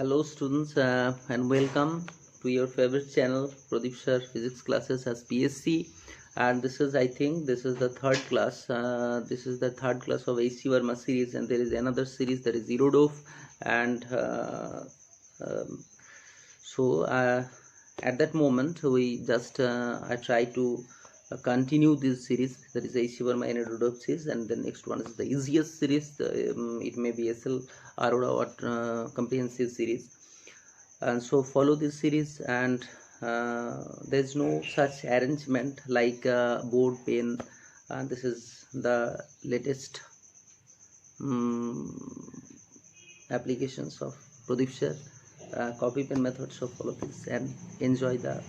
Hello students and welcome to your favorite channel Pradeep Sir Physics Classes as PSC, and this is the third class. This is the third class of AC Verma series, and there is another series that is Zero Dove, and um, so at that moment we just I try to continue this series, that is AC Verma and Rudolph series, and the next one is the easiest series. It may be SL Aurora or comprehensive series, and so follow this series. And there's no such arrangement like board pen, and this is the latest applications of Pradeep Sir, copy pen method. So follow this and enjoy the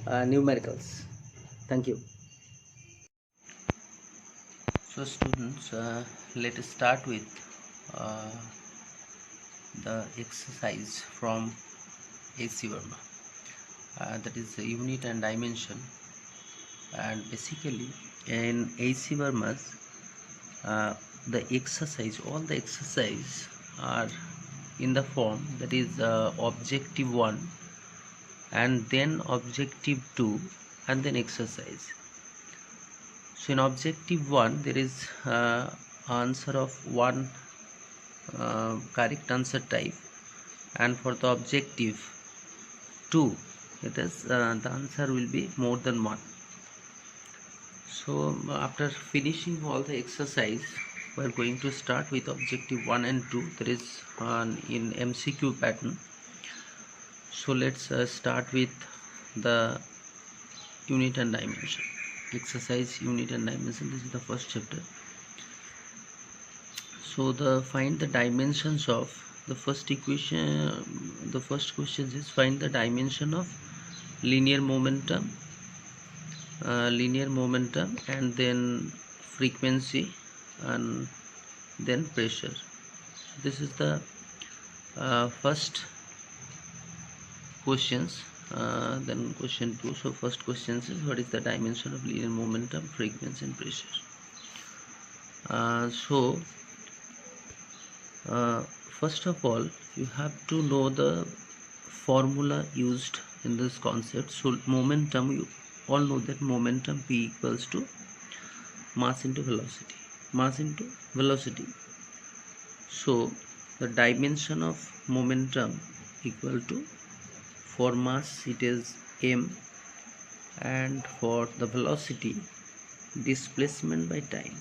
numericals. Thank you. So students, let us start with uh, the exercise from AC Verma, that is the unit and dimension. And basically in AC Verma's the exercise, all the exercise are in the form that is objective 1 and then objective 2 and then exercise. So in objective 1 there is answer of one correct answer type, and for the objective 2 it is the answer will be more than one. So after finishing all the exercise, we are going to start with objective 1 and 2, that is in MCQ pattern. So let's start with the unit and dimension exercise. Unit and dimension, this is the first chapter. So find the dimensions of the first equation. The first question is find the dimension of linear momentum, and then frequency, and then pressure. This is the first questions. Then question 2. So first question is what is the dimension of linear momentum, frequency and pressure. First of all you have to know the formula used in this concept. So momentum, you all know that momentum P equals to mass into velocity. So the dimension of momentum equal to, for mass it is m, and for the velocity displacement by time.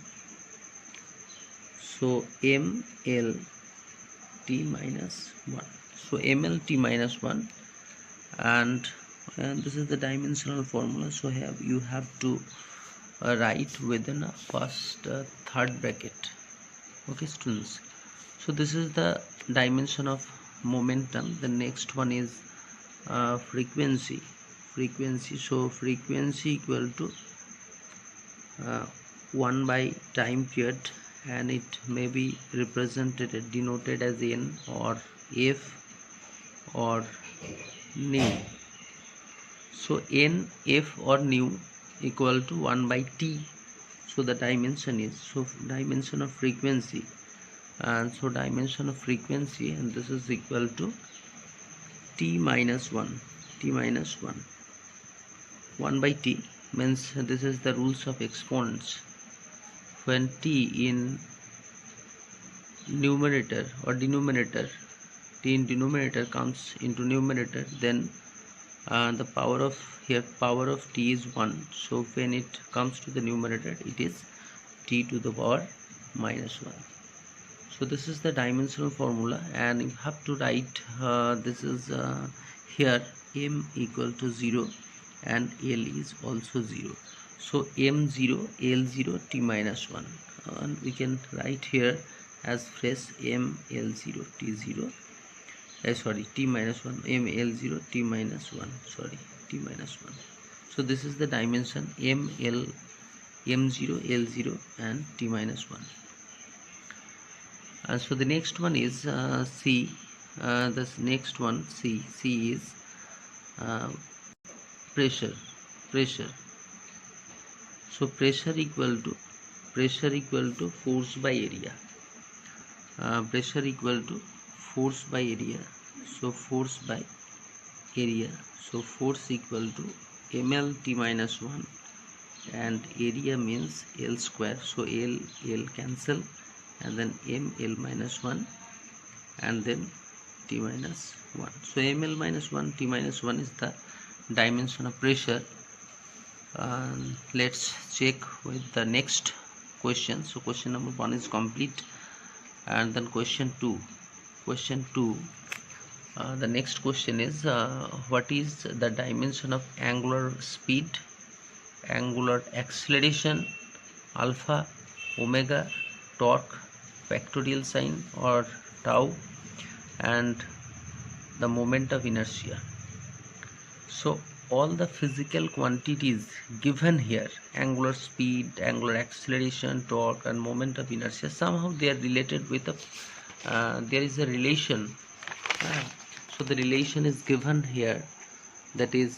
So ml t minus 1. So ml t minus 1, and this is the dimensional formula. So you have to write within a first third bracket. Okay students, so this is the dimension of momentum. The next one is frequency. So frequency equal to 1 by time period, and it may be represented, denoted as n or f or nu. So n, f or nu equal to 1 by t. So the dimension is, so dimension of frequency, and so dimension of frequency, and this is equal to t minus 1. 1 by t means this is the rules of exponents. When t in numerator or denominator, t in denominator comes into numerator, then the power of t is 1. So when it comes to the numerator, it is t to the power minus 1. So this is the dimensional formula, and you have to write this is here m equal to 0 and l is also 0. So m0, l0, t minus 1, and we can write here as phrase m l0 t0, t minus 1, m l0 t minus 1, t minus 1. So this is the dimension m0, l0 and t minus 1. So the next one is C. This next one C is pressure. So pressure equal to force by area. so force by area, so force equal to ml t minus 1, and area means L square, so L cancel, and then ml minus 1 and then T minus 1. So ml minus 1 T minus 1 is the dimension of pressure. Let's check with the next question. So question number 1 is complete, and then question 2. The next question is what is the dimension of angular speed, angular acceleration, alpha, omega, torque, factorial sign or tau, and the moment of inertia. So all the physical quantities given here, angular speed, angular acceleration, torque and moment of inertia, somehow they are related with there is a relation. So the relation is given here, that is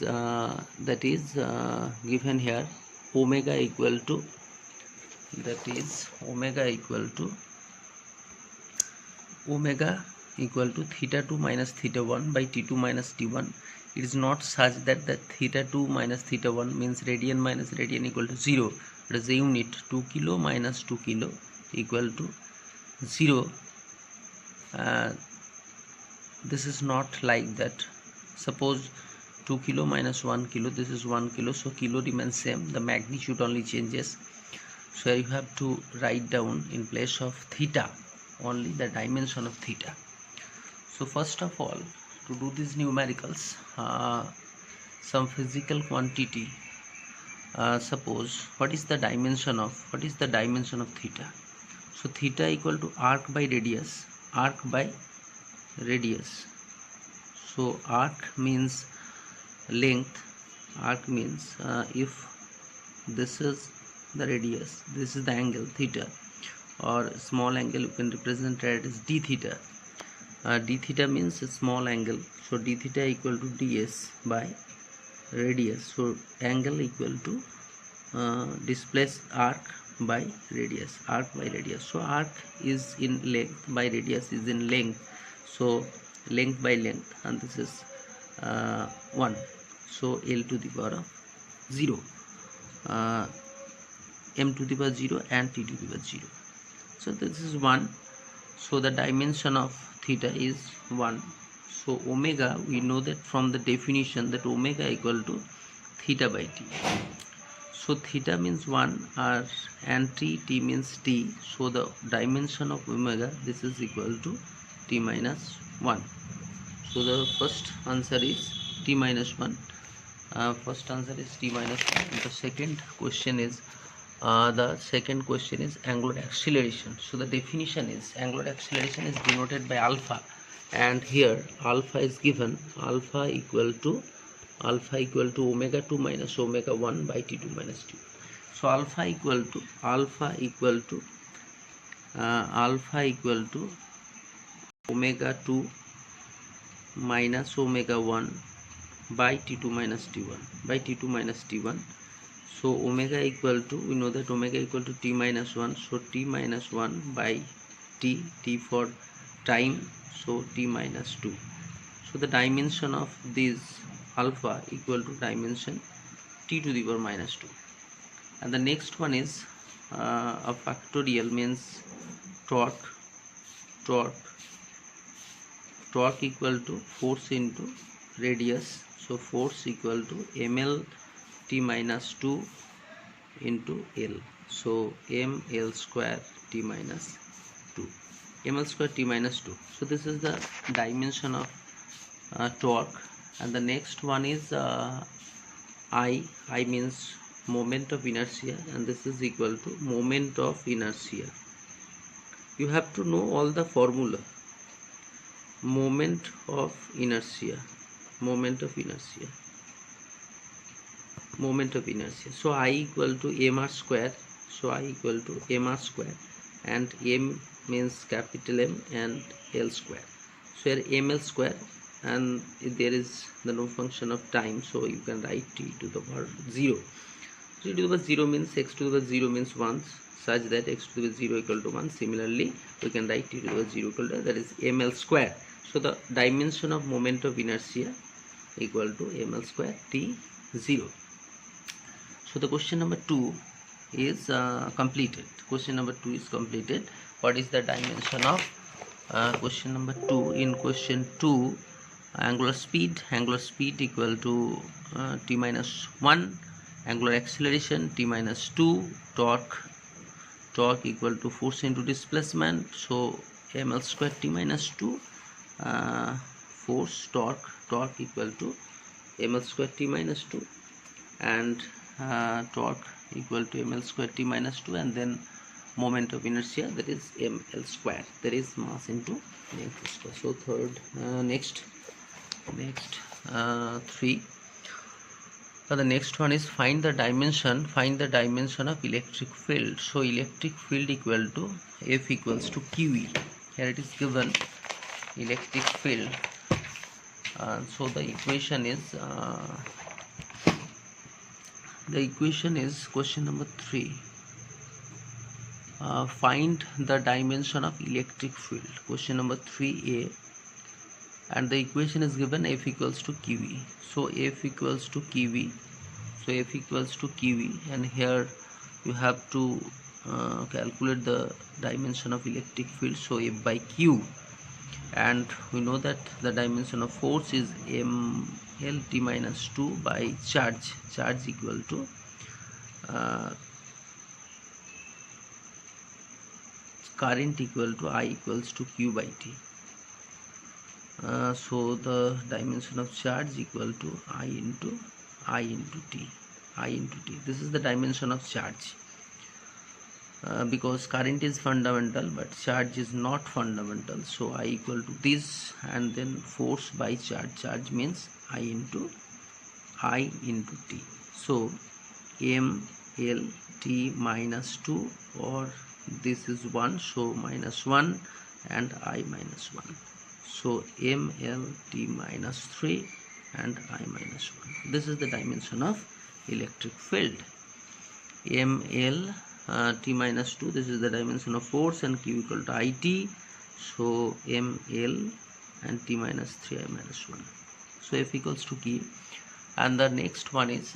given here, omega equal to theta 2 minus theta 1 by T2 minus T1. It is not such that the theta 2 minus theta 1 means radian minus radian equal to 0. It is a unit. 2 kilo minus 2 kilo equal to 0. This is not like that. Suppose 2 kilo minus 1 kilo, this is 1 kilo, so kilo remains same, the magnitude only changes. So you have to write down in place of theta only the dimension of theta. So first of all, to do these numericals, some physical quantity, suppose what is the dimension of theta. So theta equal to arc by radius. So arc means length. Arc means if this is the radius, this is the angle theta, or small angle you can represent it as d theta. D theta means a small angle, so d theta equal to ds by radius. So angle equal to displaced arc by radius. So arc is in length by radius is in length, so length by length, and this is 1, so L to the power of 0, m to the power 0 and t to the power 0. So this is 1, so the dimension of theta is 1. So omega, we know that from the definition that omega equal to theta by t. So theta means 1 and t means t, so the dimension of omega, this is equal to t minus 1. So the first answer is t minus 1. First answer is t minus 1. And the second question is angular acceleration. So the definition is angular acceleration is denoted by alpha, and here alpha is given, alpha equal to omega 2 minus omega 1 by T2 minus T. So alpha equal to omega 2 minus omega 1 by T2 minus T1 So omega equal to, we know that omega equal to t minus 1, so t minus 1 by t for time, so t minus 2. So the dimension of this alpha equal to dimension t to the power minus 2. And the next one is a factorial, means torque equal to force into radius, so force equal to ml t minus 2 into L, so ml square t minus 2, ml square t minus 2. So this is the dimension of torque. And the next one is I means moment of inertia, and this is equal to moment of inertia. You have to know all the formula. Moment of inertia. So I equal to mr square, and m means capital M and L square. So here ml square, and there is the no function of time, so you can write t to the power 0. So t to the power 0 means x to the power 0 means 1, such that x to the power 0 equal to 1. Similarly, we can write t to the power 0 equal to, that is ml square. So the dimension of moment of inertia equal to ml square t 0. So the question number 2 is completed. Question number 2 is completed. What is the dimension of question number 2? In question 2, angular speed equal to t minus 1, angular acceleration t minus 2, torque equal to force into displacement, so ml square t minus 2, force torque equal to ml square t minus 2, and torque equal to ml square t minus 2, and then moment of inertia, that is ml square, that is mass into length square. So third, next 3. The next one is find the dimension of electric field. So electric field equal to F equals to QE. Here it is given electric field. So the equation is question number 3. Find the dimension of electric field. Question number 3a, and the equation is given F equals to QE. So F equals to QE. And here you have to calculate the dimension of electric field. So F by Q, and we know that the dimension of force is ml t minus 2 by charge equal to current equal to I equals to Q by T. So the dimension of charge equal to I into T. This is the dimension of charge, because current is fundamental but charge is not fundamental. So I equal to this, and then force by charge means I into T. So ml t minus 2, or this is 1, so minus 1, and I minus 1. So ml t minus 3 and I minus 1. This is the dimension of electric field. ml t minus 2, this is the dimension of force, and Q equal to IT. So ml and t minus 3 I minus 1. So F equals to Q. And the next one is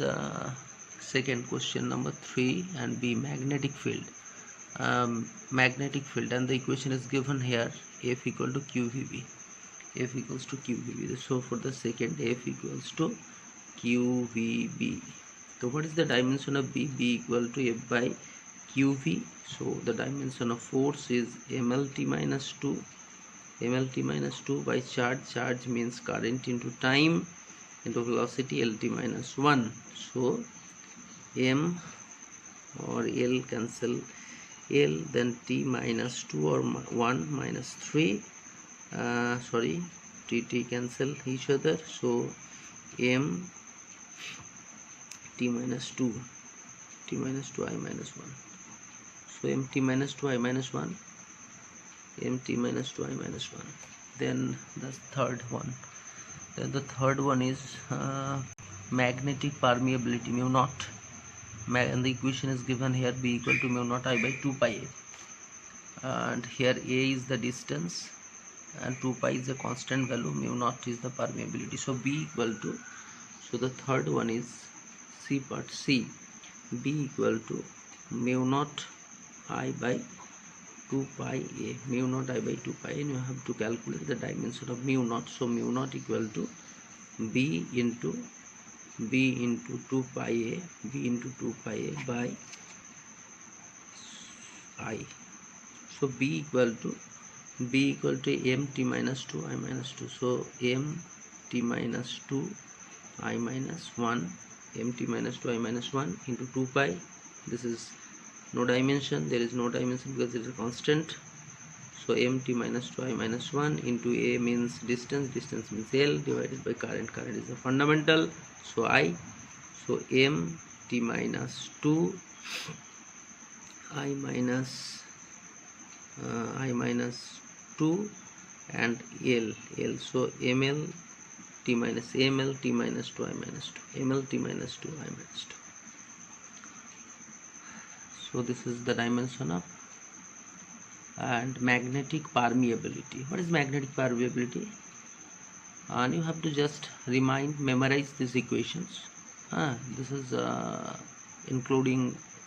second question number 3 and B, magnetic field. And the equation is given here, F equal to QVB. So for the second, F equals to QVB. So what is the dimension of B? B equal to F by QV. So the dimension of force is mlt minus 2 by charge means current into time into velocity lt minus 1. So m or L cancel L, then t minus 2 or 1 minus 3, t cancel each other. So m t minus 2 I minus 1. So m t minus 2 I minus 1, then the third one is magnetic permeability, mu naught, and the equation is given here, B equal to mu naught I by 2 pi a, and here a is the distance and 2 pi is a constant value, mu naught is the permeability. So B equal to, so the third one is part C, B equal to mu naught I by 2 pi a, and you have to calculate the dimension of mu naught. So mu naught equal to B into 2 pi a by I. So B equal to m t minus 2 I minus 2. So m t minus 2 I minus 1, into 2 pi. This is no dimension, there is no dimension because it is a constant. So m t minus 2 I minus 1 into a means distance means L, divided by current is a fundamental. So I, so m t minus 2 I minus 2 and L. So ml t minus 2 I minus 2, ml t minus 2 I minus 2. So this is the dimension of and magnetic permeability. What is magnetic permeability? And you have to just memorize these equations. This is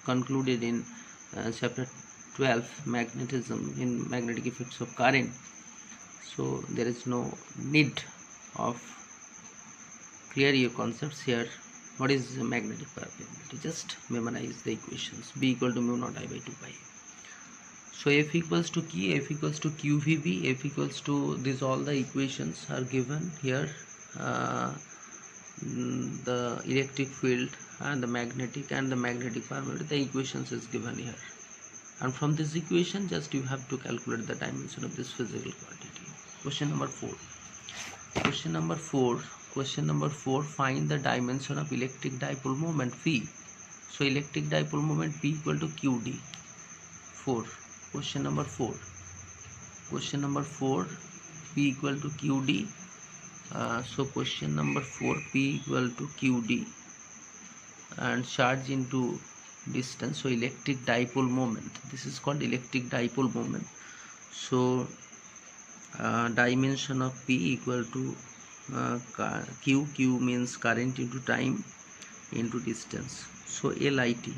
concluded in chapter 12, magnetism in magnetic effects of current. So there is no need of clear your concepts here. What is magnetic permeability? Just memorize the equations. B equal to mu naught I by 2 pi. So F equals to Q, F equals to QVB, F equals to this, all the equations are given here. The electric field and the magnetic permeability, the equations is given here. And from this equation, just you have to calculate the dimension of this physical quantity. Question number 4. Question number 4, find the dimension of electric dipole moment P. So electric dipole moment P equal to QD. 4. Question number 4, P equal to QD. So question number 4, P equal to QD and charge into distance. So electric dipole moment, this is called electric dipole moment. So dimension of P equal to Q means current into time into distance. So LIT,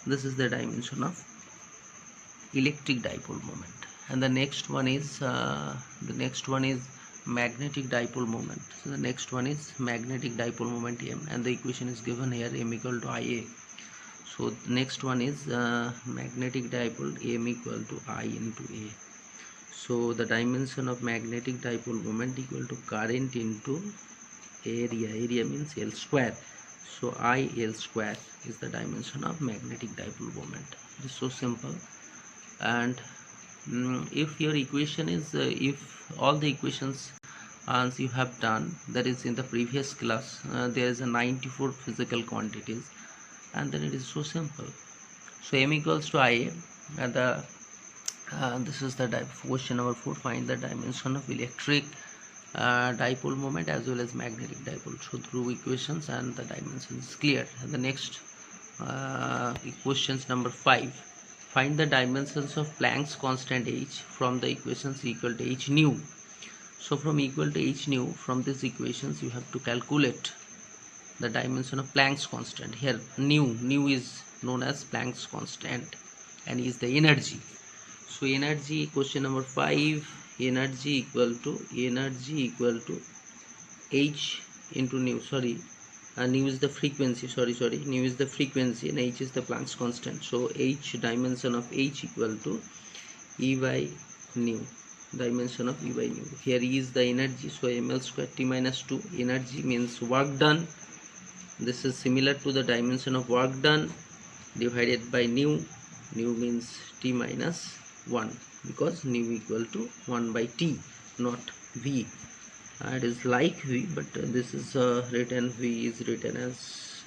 this is the dimension of electric dipole moment. And the next one is magnetic dipole moment. So the next one is magnetic dipole moment M, and the equation is given here, M equal to IA. So the next one is magnetic dipole, M equal to I into A. So the dimension of magnetic dipole moment equal to current into area means L square. So I L square is the dimension of magnetic dipole moment. It is so simple. And if your equation is if all the equations as you have done, that is in the previous class, there is a 94 physical quantities, and then it is so simple. So M equals to IA, and this is the question number 4, find the dimension of electric dipole moment as well as magnetic dipole. So through equations and the dimension is clear. And the next questions number 5, find the dimensions of Planck's constant H from the equations equal to H nu. So from equal to H nu, from these equations you have to calculate the dimension of Planck's constant. Here nu is known as Planck's constant and is the energy. So energy, question number 5, energy equal to H into nu. Nu is the frequency, nu is the frequency and H is the Planck's constant. So H, dimension of H equal to E by nu, dimension of E by nu. Here E is the energy, so ml square T minus 2. Energy means work done. This is similar to the dimension of work done divided by nu. Nu means T minus 1, because nu equal to 1 by T, not V. It is like V, but this is written, V is written as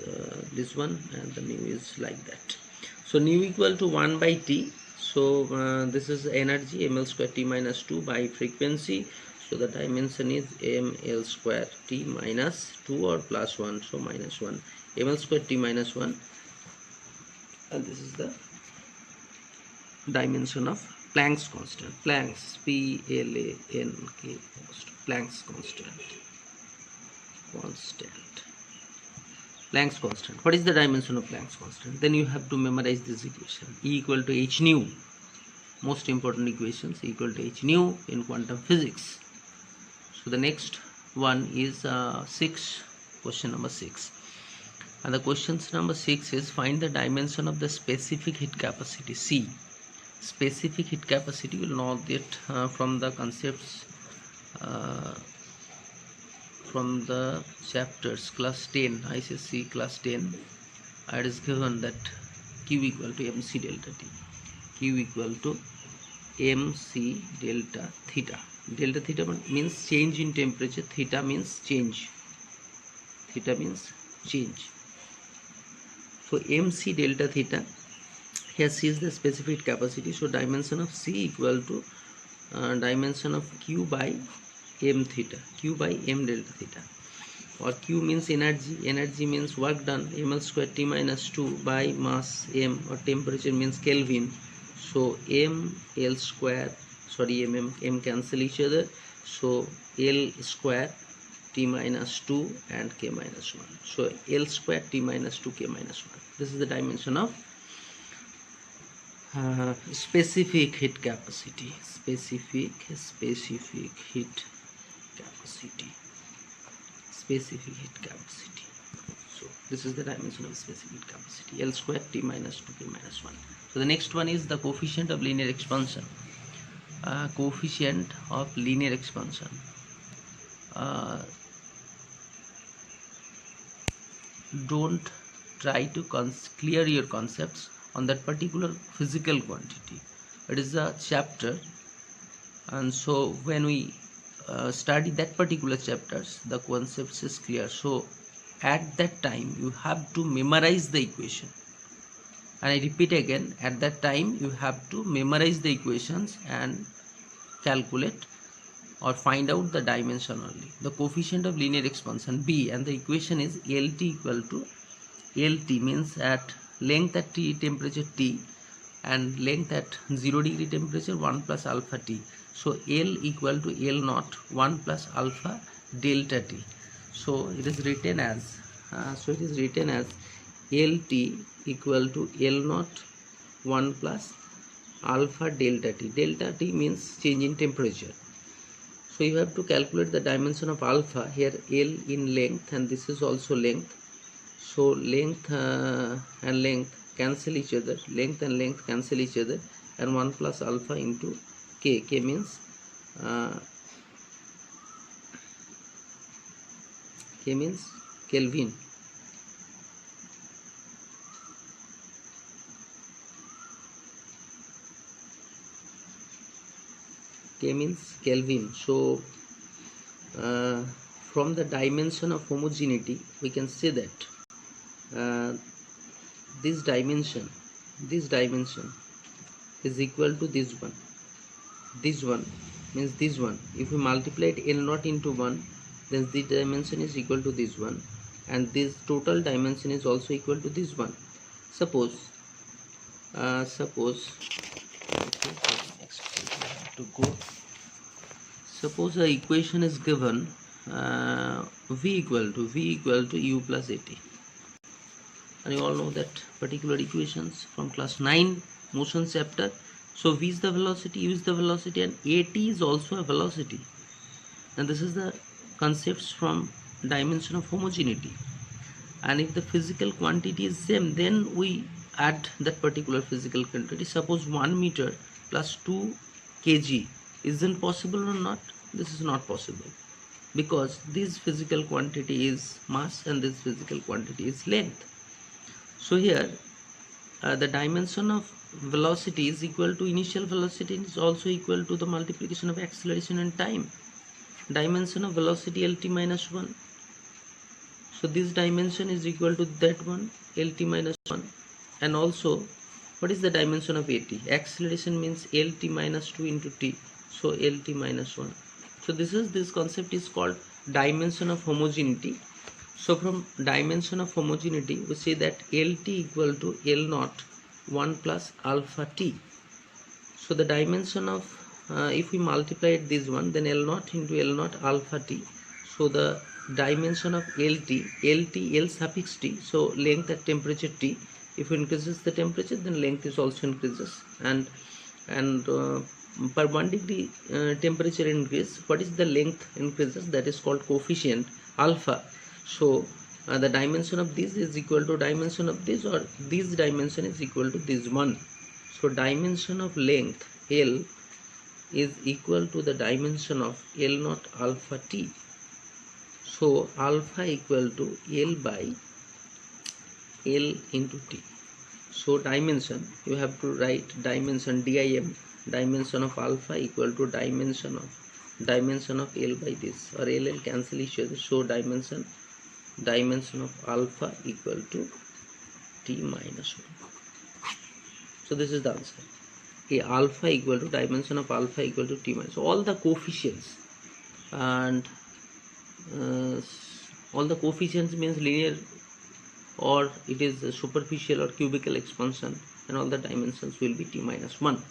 this one, and the nu is like that. So nu equal to 1 by T. So this is energy, ml square T minus 2 by frequency. So the dimension is ml square T minus 2 or plus 1, so minus 1, ml square T minus 1, and this is the dimension of Planck's constant. Planck's, P-L-A-N-K, Planck's constant. Planck's constant. What is the dimension of Planck's constant? Then you have to memorize this equation. E equal to H nu. Most important equations, equal to H nu in quantum physics. So the next one is 6, question number 6. And the questions number 6 is, find the dimension of the specific heat capacity C. Specific heat capacity, you will know that from the concepts from the chapters class 10, ICSE class 10. It is given that Q equal to MC delta T. Q equal to MC delta theta. Delta theta means change in temperature, theta means change. So MC delta theta, here C is the specific capacity. So dimension of C equal to dimension of Q by M theta, Q by M delta theta. Or Q means energy means work done, ml square T minus 2 by mass M, or temperature means Kelvin. So m l square, sorry, m cancel each other, so l square t minus 2 and k minus 1. So l square t minus 2 k minus 1. This is the dimension of specific heat capacity. Specific heat capacity. Specific heat capacity. So this is the dimension of specific heat capacity. L square t minus 2 k minus 1. So the next one is the coefficient of linear expansion. Coefficient of linear expansion. Don't try to clear your concepts on that particular physical quantity. It is a chapter, and so when we study that particular chapters, the concepts is clear. So at that time you have to memorize the equation, and I repeat again, at that time you have to memorize the equations and calculate or find out the dimension only. The coefficient of linear expansion B, and the equation is LT equal to, LT means at length at T, temperature T, and length at 0 degree temperature 1 plus alpha T. So L equal to L naught 1 plus alpha delta T. So it is written as LT equal to L naught 1 plus alpha delta T. Delta T means change in temperature. So you have to calculate the dimension of alpha. Here L in length, and this is also length. So length and length cancel each other. Length and length cancel each other, and 1 plus alpha into K. K means Kelvin. K means Kelvin. So from the dimension of homogeneity we can say that this dimension is equal to this one. This one means this one. If we multiply it L naught into 1, then this dimension is equal to this one, and this total dimension is also equal to this one. Suppose suppose the equation is given v equal to u plus at, and you all know that particular equations from class 9 motion chapter. So v is the velocity, u is the velocity, and at is also a velocity, and this is the concepts from dimension of homogeneity. And if the physical quantity is same, then we add that particular physical quantity. Suppose 1 meter plus 2 kg, isn't possible or not? This is not possible, because this physical quantity is mass and this physical quantity is length. So here the dimension of velocity is equal to initial velocity, and is also equal to the multiplication of acceleration and time. Dimension of velocity LT minus 1. So this dimension is equal to that one, LT minus 1. And also, what is the dimension of AT? Acceleration means LT minus 2 into T. So LT minus 1. So this concept is called dimension of homogeneity. So from dimension of homogeneity, we say that LT equal to L naught 1 plus alpha T. So the dimension of, if we multiply it this one, then L naught into L naught alpha T. So the dimension of LT, L suffix T, so length at temperature T. If it increases the temperature, then length is also increases, and per 1 degree temperature increase, what is the length increases? That is called coefficient alpha. So the dimension of this is equal to dimension of this, or this dimension is equal to this one. So dimension of length L is equal to the dimension of L naught alpha T. So alpha equal to L by L into T. So dimension, you have to write dimension DIM, dimension of alpha equal to dimension of L by this, or L cancel each other. So dimension of alpha equal to T minus 1. So this is the answer. Alpha equal to dimension of alpha equal to T minus. So all the coefficients, and all the coefficients means linear, or it is superficial or cubical expansion, and all the dimensions will be t minus 1.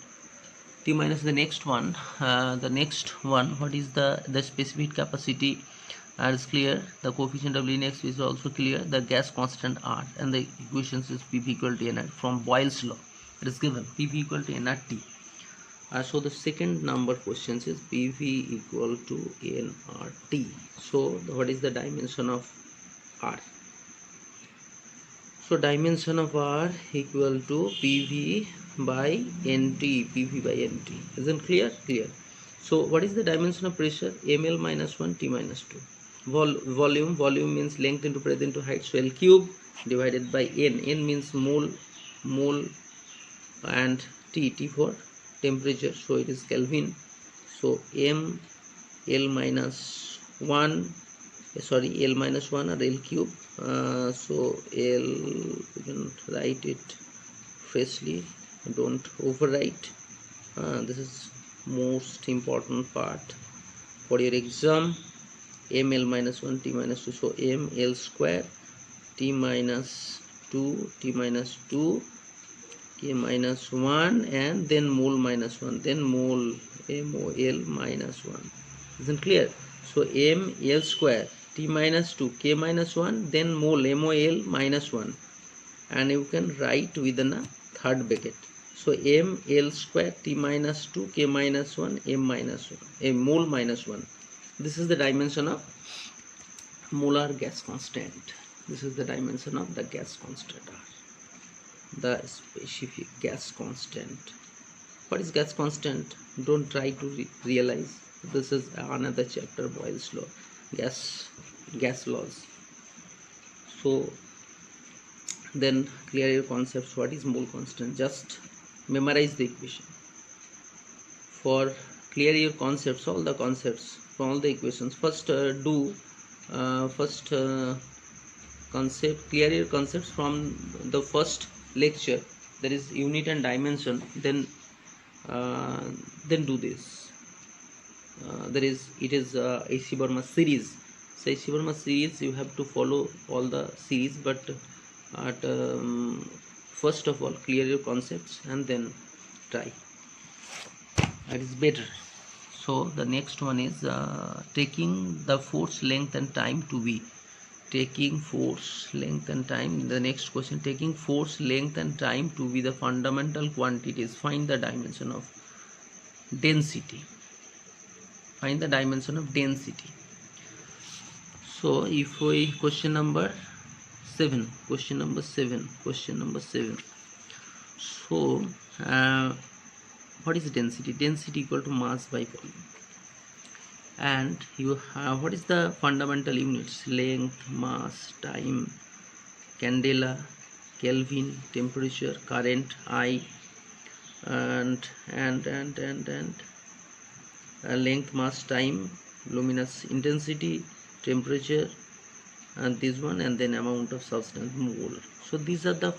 T minus the next one. What is the specific capacity is clear. The coefficient of Linux is also clear. The gas constant R, and the equations is P equal to nR from Boyle's law. It is given P equal to nRT. So the second number questions is PV equal to nRT. So what is the dimension of R? So dimension of R equal to PV by NT. PV by NT. Isn't clear? Clear. So what is the dimension of pressure? ml minus 1 t minus 2. Volume means length into breadth into height. So L cube divided by N. N means mole, and T for temperature. So it is Kelvin. So M L minus 1. Sorry, L minus 1 or L cube. So L, we can write it freshly. Don't overwrite. This is most important part for your exam. ml minus 1 t minus 2. So ml square t minus 2 t minus 2 k minus 1, and then mole minus 1, then mole mol minus 1. Isn't clear? So ml square t minus 2 k minus 1, then mole mol minus 1, and you can write within a third bracket. So ml square t minus 2 k minus 1 m minus 1, mole minus 1. This is the dimension of molar gas constant. This is the dimension of the gas constant R. The specific gas constant. What is gas constant? Don't try to realize. This is another chapter, Boyle's law, gas laws. So then clear your concepts. What is mole constant? Just memorize the equation. For clear your concepts, all the concepts from all the equations. First clear your concepts from the first lecture, that is unit and dimension. Then do this. It is AC Burma series. So AC Burma series, you have to follow all the series, but first of all clear your concepts and then try. That is better. So the next one is taking the force, length and time to be. Taking force, length and time. The next question, taking force, length and time to be the fundamental quantities. Find the dimension of density. Find the dimension of density. So if we question number 7. So what is density? Density equal to mass by volume. And you have, what is the fundamental units? Length, mass, time, candela, Kelvin, temperature, current, I, and length, mass, time, luminous intensity, temperature, and this one, and then amount of substance, mole. So these are the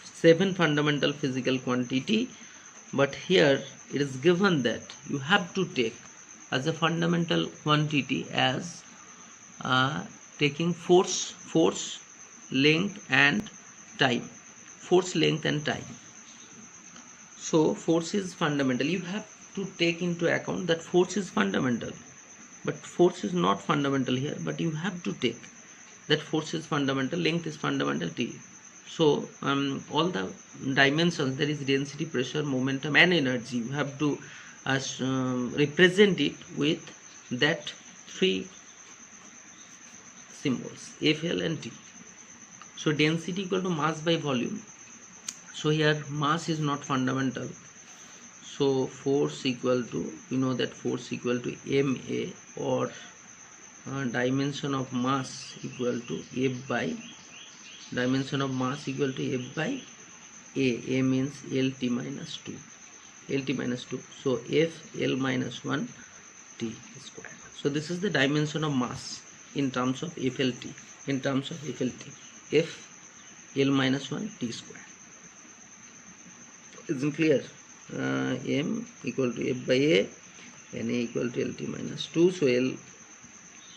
7 fundamental physical quantity. But here it is given that you have to take as a fundamental quantity as taking force, length and time. Force, length and time. So force is fundamental. You have to take into account that force is fundamental, but force is not fundamental here, but you have to take that force is fundamental, length is fundamental, t. So all the dimensions, there is density, pressure, momentum and energy, you have to represent it with that 3 symbols, F, L and T. So density equal to mass by volume. So here mass is not fundamental. So force equal to, you know that force equal to MA, or dimension of mass equal to F by, dimension of mass equal to F by A. A means LT minus 2. LT minus 2. So F L minus 1 T square. So this is the dimension of mass in terms of FLT. In terms of FLT. F L minus 1 T square. Isn't clear? M equal to F by A and A equal to LT minus 2. So L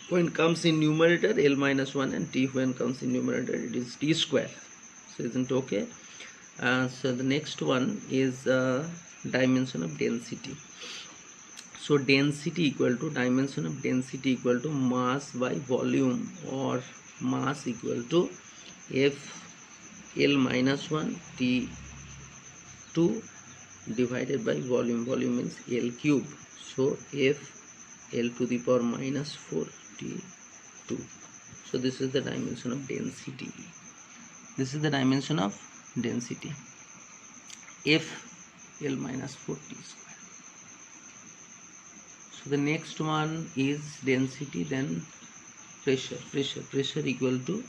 when comes in numerator, L minus 1, and T when comes in numerator, it is T square. So isn't okay? So the next one is dimension of density. So density equal to dimension of density equal to mass by volume, or mass equal to F L minus 1 T 2 divided by volume. Volume means L cube. So F L to the power minus 4 T 2. So this is the dimension of density. This is the dimension of density. F L minus 4 T square. So the next one is density, then pressure. Pressure equal to,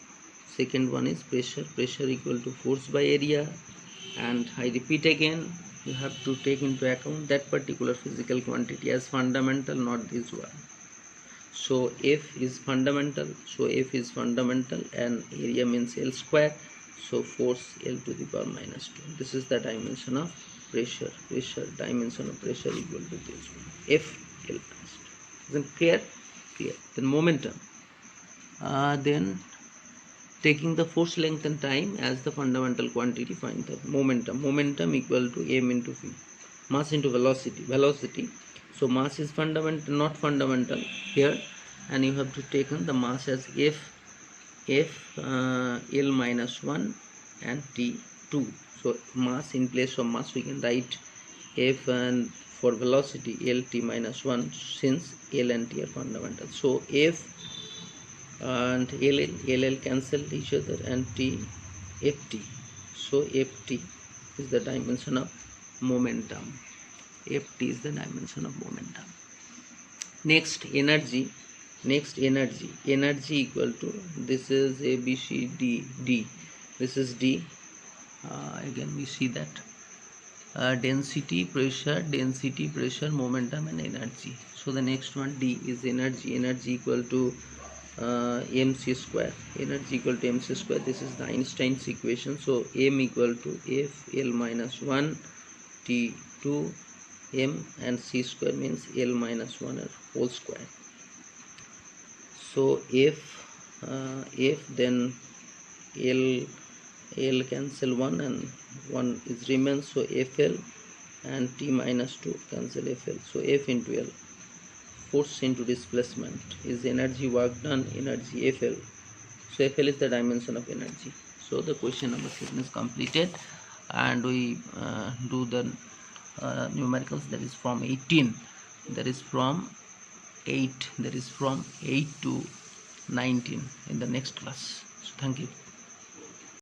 second one is pressure equal to force by area. And I repeat again, you have to take into account that particular physical quantity as fundamental, not this one. So F is fundamental, and area means L square, so force L to the power minus 2. This is the dimension of pressure. Dimension of pressure equal to this one, F L minus 2. Isn't clear? Then momentum. Then taking the force, length and time as the fundamental quantity, find the momentum equal to m into v, mass into velocity. So mass is fundamental, not fundamental here, and you have to take on the mass as f L minus 1 and T 2. So mass, in place of mass we can write f, and for velocity L T minus 1, since L and T are fundamental. So f and LL cancel each other, and FT. So FT is the dimension of momentum. FT is the dimension of momentum. Next energy equal to, this is A, B, C, D. This is D. Again we see that density, pressure, momentum and energy. So the next one, D, is energy equal to mc square. Energy equal to mc square. This is the Einstein's equation. So m equal to f L minus 1 T 2 m, and c square means L minus 1 whole square. So f then L cancel 1 and 1 is remains, so FL, and T minus 2 cancel FL. So F into L, force into displacement, is energy, work done, energy FL. So FL is the dimension of energy. So the question number 7 is completed, and we do the numericals, that is from 18, that is from 8 to 19 in the next class. So thank you.